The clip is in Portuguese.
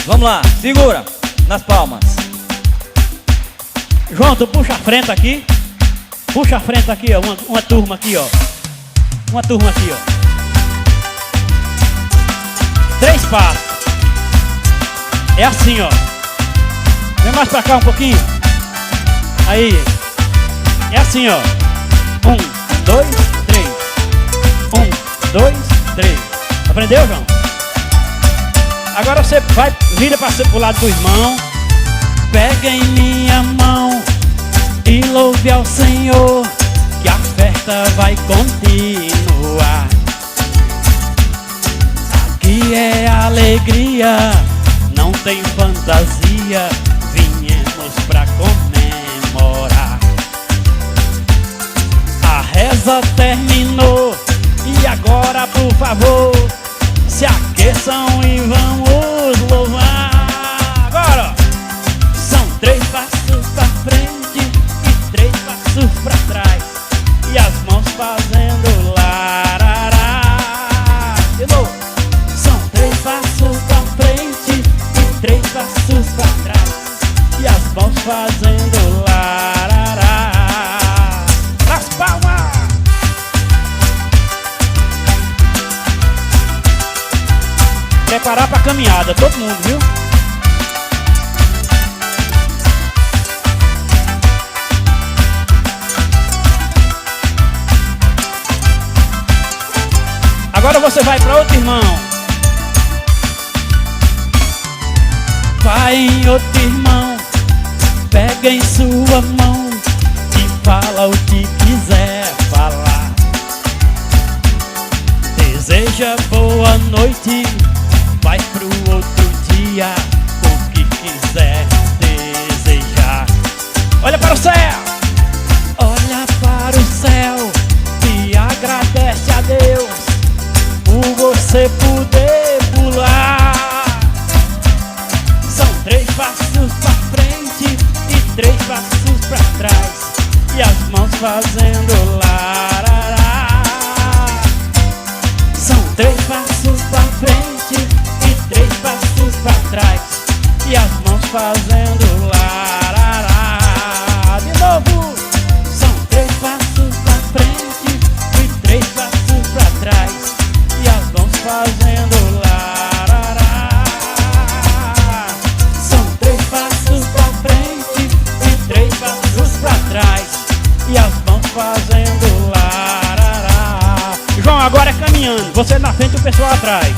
Vamos lá, segura nas palmas. João, tu puxa a frente aqui. Puxa a frente aqui, ó. Uma turma aqui, ó. Uma turma aqui, ó. 3 passos. É assim, ó. Vem mais pra cá um pouquinho. Aí. É assim, ó. 1, 2, 3. 1, 2, 3. Aprendeu, João? Agora você vai, vira pro lado do irmão. Pega em minha mão e louve ao Senhor, que a festa vai continuar. Aqui é alegria, não tem fantasia, viemos pra comemorar. A reza terminou e agora, por favor, se aqueçam e vamos louvar. Agora, são 3 passos pra frente e 3 passos pra trás, e as mãos fazendo larará. De novo. São 3 passos pra frente e 3 passos pra trás, e as mãos fazendo larará. As palmas. Preparar pra caminhada, todo mundo, viu? Agora você vai para outro irmão. Vai em outro irmão, pega em sua mão e fala o que quiser falar. Deseja boa noite, vai pro outro dia, o que quiser desejar. Olha para o céu, olha para o céu e agradece a Deus por você poder pular. São 3 passos pra frente e 3 passos pra trás, e as mãos fazendo larará. São 3 passos pra frente e 3 passos pra trás, e as mãos fazendo larará. De novo. São 3 passos pra frente e 3 passos pra trás, e as mãos fazendo larará. São 3 passos pra frente e 3 passos pra trás, e as mãos fazendo larará. João, agora é caminhando, você na frente e o pessoal atrás.